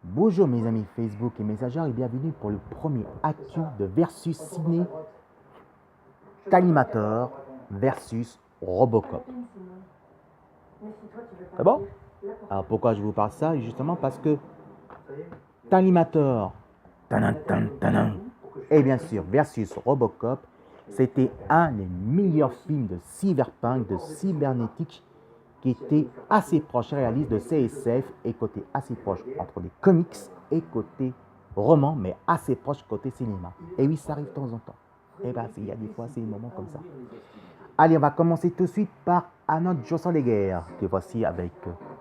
Bonjour mes amis Facebook et Messagers et bienvenue pour le premier actu de Versus Ciné Tanimator versus Robocop. C'est bon? Alors pourquoi je vous parle ça? Justement parce que Tanimator et bien sûr versus Robocop, c'était un des meilleurs films de cyberpunk, de cybernétique qui était assez proche réaliste de CSF et côté assez proche entre les comics et côté roman, mais assez proche côté cinéma. Et oui, ça arrive de temps en temps. Et bien, il y a des fois, c'est des moments comme ça. Allez, on va commencer tout de suite par Arnold Schwarzenegger, que voici avec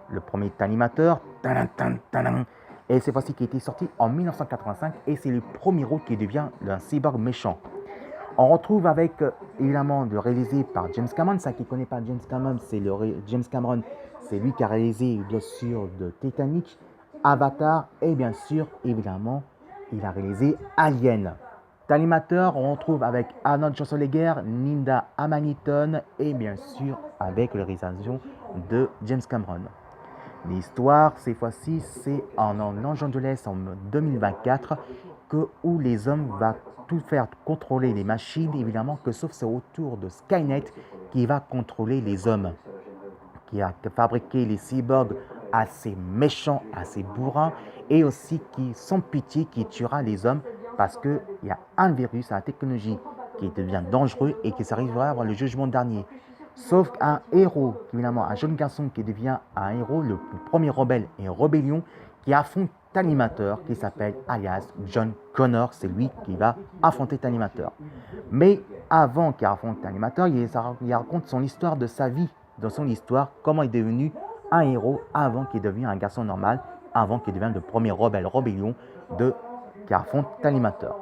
le premier animateur. Et c'est voici qui a été sorti en 1985 et c'est le premier rôle qui devient un cyborg méchant. On retrouve avec, évidemment, réalisé par James Cameron. Ça qui ne connaît pas James Cameron, James Cameron, c'est lui qui a réalisé, bien sûr, de Titanic, Avatar, et bien sûr, évidemment, il a réalisé Alien. L'animateur, on retrouve avec Arnold Schwarzenegger, Linda Hamilton, et bien sûr, avec la réalisation de James Cameron. L'histoire, cette fois-ci, c'est en Los Angeles en 2024, où les hommes vont tout faire contrôler les machines, évidemment, que sauf c'est autour de Skynet qui va contrôler les hommes, qui a fabriqué les cyborgs assez méchants, assez bourrins, et aussi qui, sans pitié, qui tuera les hommes, parce qu'il y a un virus, une technologie qui devient dangereux et qui s'arrivera à avoir le jugement dernier. Sauf qu'un héros, évidemment, un jeune garçon qui devient un héros, le premier rebelle et rébellion, qui affronte l'animateur qui s'appelle alias John Connor, c'est lui qui va affronter l'animateur. Mais avant qu'il affronte l'animateur, il raconte son histoire de sa vie, dans son histoire, comment il est devenu un héros avant qu'il devienne un garçon normal, avant qu'il devienne le premier rebelle rébellion qui affronte l'animateur.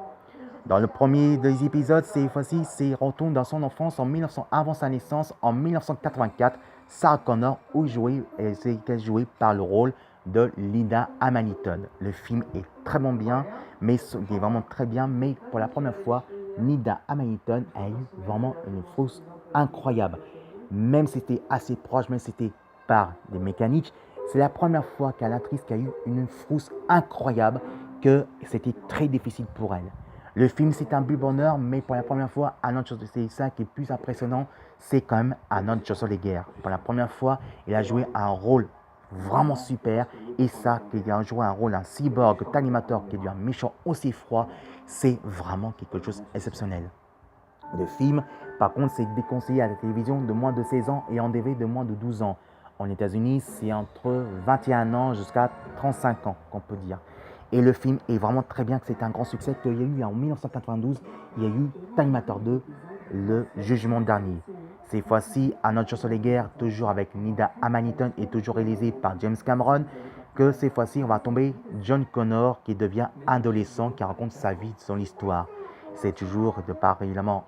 Dans le premier des épisodes, cette fois-ci, c'est retourne dans son enfance avant sa naissance en 1984. Sarah Connor, où joué par le rôle de Linda Hamilton. Le film est très bien, mais il est vraiment très bien, mais pour la première fois, Linda Hamilton a eu vraiment une frousse incroyable. Même si c'était assez proche, même si c'était par des mécaniques, c'est la première fois qu'à l'actrice qui a eu une frousse incroyable, que c'était très difficile pour elle. Le film, c'est un but bonheur, mais pour la première fois, c'est ça qui est plus impressionnant, c'est quand même Arnold Schwarzenegger. Pour la première fois, il a joué un rôle vraiment super, et ça, qu'il a joué un rôle d'un cyborg, d'animateur qui est un méchant aussi froid, c'est vraiment quelque chose d'exceptionnel. Le film, par contre, c'est déconseillé à la télévision de moins de 16 ans et en DVD de moins de 12 ans. En États-Unis, c'est entre 21 ans jusqu'à 35 ans, qu'on peut dire. Et le film est vraiment très bien, que c'est un grand succès qu'il y a eu en 1992. Il y a eu Terminator 2, le jugement dernier. Cette fois-ci, Arnold Schwarzenegger, toujours avec Linda Hamilton et toujours réalisé par James Cameron, que cette fois-ci, on va tomber John Connor qui devient adolescent, qui raconte sa vie, son histoire. C'est toujours de part, évidemment,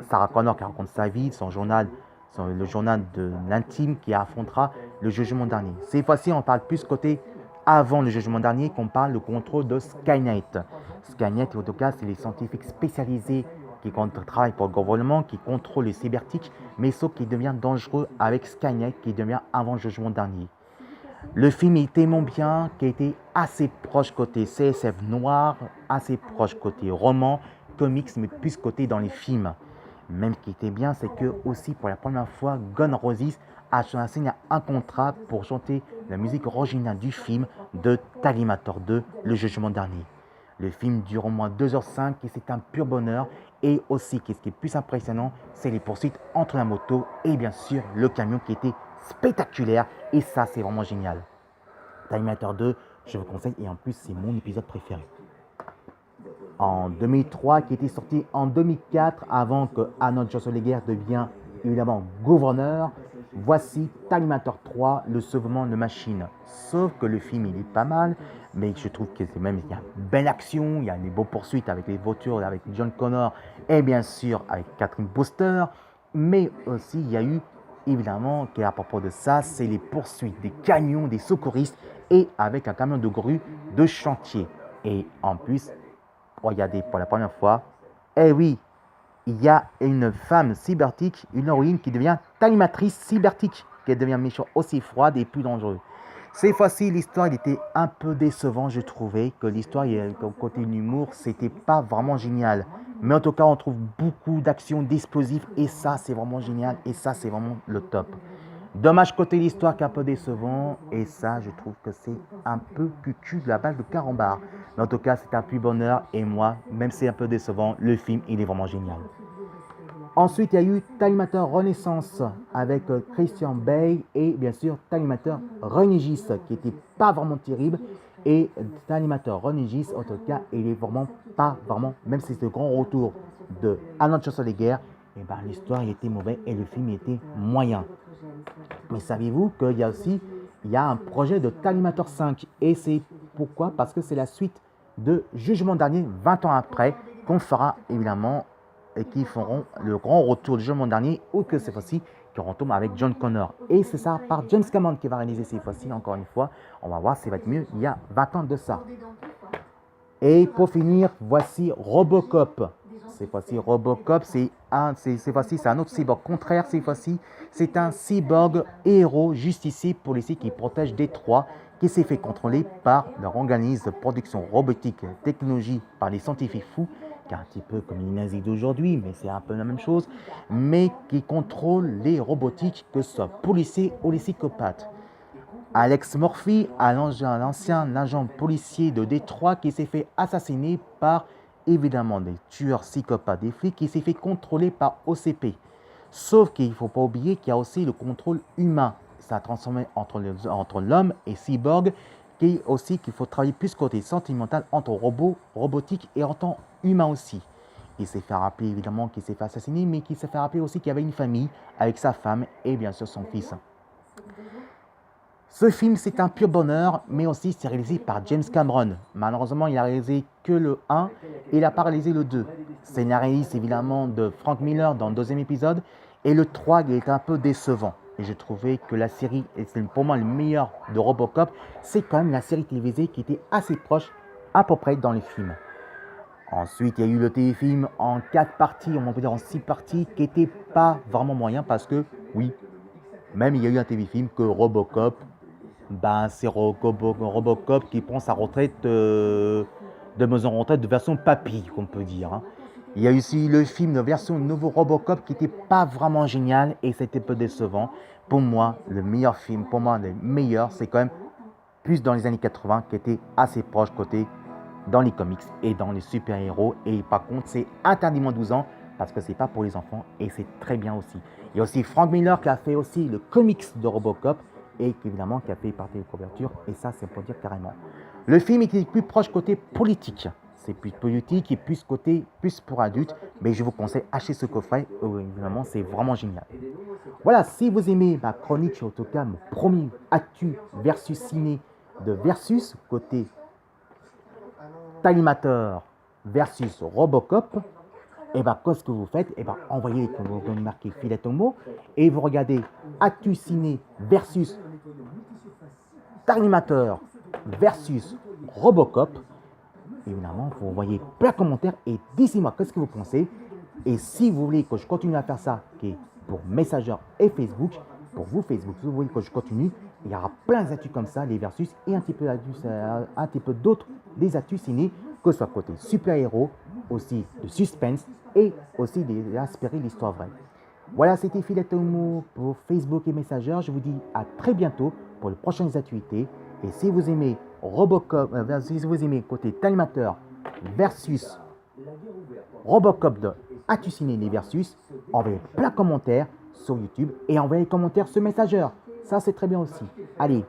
Sarah Connor qui raconte sa vie, son journal, le journal de l'intime qui affrontera le jugement dernier. Cette fois-ci, on parle plus côté avant le jugement dernier, qu'on parle du contrôle de Skynet. Skynet, en tout cas, c'est les scientifiques spécialisés qui travaillent pour le gouvernement, qui contrôlent les cybertiques, mais sauf qui devient dangereux avec Skynet, qui devient avant le jugement dernier. Le film est tellement bien qu'il était assez proche côté CSF noir, assez proche côté roman, comics, mais plus côté dans les films. Même ce qui était bien, c'est que aussi pour la première fois, Guns N' Roses a signé un contrat pour chanter la musique originale du film de Terminator 2, Le Jugement Dernier. Le film dure au moins 2h05 et c'est un pur bonheur. Et aussi, ce qui est plus impressionnant, c'est les poursuites entre la moto et bien sûr le camion qui était spectaculaire. Et ça, c'est vraiment génial. Terminator 2, je vous conseille et en plus, c'est mon épisode préféré. En 2003, qui était sorti en 2004, avant que Arnold Schwarzenegger devienne évidemment gouverneur. Voici Terminator 3, le sauvement de machine. Sauf que le film, il est pas mal, mais je trouve qu'il y a une belle action, il y a des beaux poursuites avec les voitures, avec John Connor et bien sûr avec Catherine Booster. Mais aussi, il y a eu, évidemment, qui à propos de ça, c'est les poursuites des camions, des secouristes et avec un camion de grue de chantier. Et en plus, regardez pour la première fois, oui, il y a une femme cybertique, une héroïne qui devient animatrice cybertique, qui devient méchant aussi froide et plus dangereux. Cette fois-ci, l'histoire il était un peu décevant, je trouvais que l'histoire, côté humour, c'était pas vraiment génial. Mais en tout cas, on trouve beaucoup d'actions, d'explosifs, et ça, c'est vraiment génial, et ça, c'est vraiment le top. Dommage côté l'histoire qui est un peu décevant, et ça, je trouve que c'est un peu cucu de la balle de carambar. Mais en tout cas, c'est un plus bonheur, et moi, même si c'est un peu décevant, le film, il est vraiment génial. Ensuite, il y a eu Terminator Renaissance avec Christian Bale et bien sûr Terminator Renegis qui n'était pas vraiment terrible. Et Terminator Renegis, en tout cas, il est vraiment pas vraiment, même si c'est le grand retour de Arnold Schwarzenegger, et ben, l'histoire il était mauvais et le film était moyen. Mais saviez-vous qu'il y a aussi un projet de Terminator 5 et c'est pourquoi? Parce que c'est la suite de Jugement Dernier 20 ans après qu'on fera évidemment et qui feront le grand retour du Jugement Dernier ou que cette fois-ci qui retombe avec John Connor. Et c'est ça par James Cameron qui va réaliser cette fois-ci encore une fois. On va voir si ça va être mieux. Il y a 20 ans de ça. Et pour finir, voici Robocop. Cette fois-ci, Robocop, c'est un autre cyborg contraire. Cette fois-ci, c'est un cyborg héros justicier policier qui protège Détroit, qui s'est fait contrôler par leur organisme de production robotique et technologie par les scientifiques fous, qui est un petit peu comme les nazis d'aujourd'hui, mais c'est un peu la même chose, mais qui contrôle les robotiques, que ce soit policiers ou les psychopathes. Alex Murphy, un ancien agent policier de Détroit qui s'est fait assassiner par évidemment des tueurs psychopathes, des flics qui s'est fait contrôler par OCP. Sauf qu'il ne faut pas oublier qu'il y a aussi le contrôle humain. Ça a transformé entre l'homme et cyborg, qui est aussi qu'il faut travailler plus côté sentimental entre robots, robotique et en tant humain aussi. Il s'est fait rappeler évidemment qu'il s'est fait assassiner, mais qu'il s'est fait rappeler aussi qu'il y avait une famille avec sa femme et bien sûr son fils. Ce film, c'est un pur bonheur, mais aussi c'est réalisé par James Cameron. Malheureusement, il a réalisé que le 1 et il n'a pas réalisé le 2. Scénariste évidemment de Frank Miller dans le deuxième épisode. Et le 3, il est un peu décevant. Et j'ai trouvé que la série, et c'est pour moi le meilleur de Robocop, c'est quand même la série télévisée qui était assez proche, à peu près dans les films. Ensuite, il y a eu le téléfilm en 4 parties, on peut dire en 6 parties, qui n'était pas vraiment moyen parce que, oui, même il y a eu un téléfilm que Robocop, ben, c'est Robocop qui prend sa retraite de maison retraite de version papy, qu'on peut dire. Hein. Il y a aussi le film de version nouveau Robocop qui n'était pas vraiment génial et c'était peu décevant. Pour moi, le meilleur film, pour moi, le meilleur, c'est quand même plus dans les années 80 qui était assez proche côté dans les comics et dans les super-héros. Et par contre, c'est interdit moins de 12 ans parce que c'est pas pour les enfants et c'est très bien aussi. Il y a aussi Frank Miller qui a fait aussi le comics de Robocop et qui évidemment qui a fait partie des couvertures et ça c'est pour dire carrément. Le film est plus proche côté politique, c'est plus politique et plus côté plus pour adultes, mais je vous conseille acheter ce coffret, évidemment c'est vraiment génial. Voilà, si vous aimez ma chronique, en tout cas mon premier actu versus ciné de versus côté Terminator versus Robocop, et bien qu'est-ce que vous faites? Et bien envoyez vous marquez Filette Homo et vous regardez Actu Ciné versus Terminator versus Robocop. Évidemment, vous envoyez plein de commentaires et dites-moi qu'est-ce que vous pensez. Et si vous voulez que je continue à faire ça, qui est pour Messenger et Facebook, pour vous Facebook, si vous voulez que je continue, il y aura plein d'actus comme ça, les versus et un petit peu d'autres, des actus ciné, que ce soit côté super-héros, aussi de suspense et aussi d'inspirer l'histoire vraie. Voilà, c'était Filette Homo pour Facebook et Messenger. Je vous dis à très bientôt pour les prochaines activités. Et si vous aimez Robocop, si vous aimez côté Terminator versus Robocop de Actu Ciné les versus, envoyez plein de commentaires sur YouTube et envoyez des commentaires sur Messenger. Ça, c'est très bien aussi. Allez,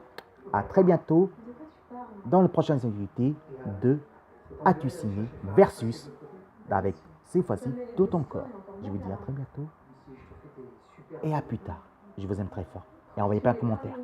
à très bientôt dans les prochaines activités de Actu Ciné versus avec cette fois-ci d'autres encore. Je vous dis à très bientôt et à plus tard. Je vous aime très fort et envoyez plein de commentaires.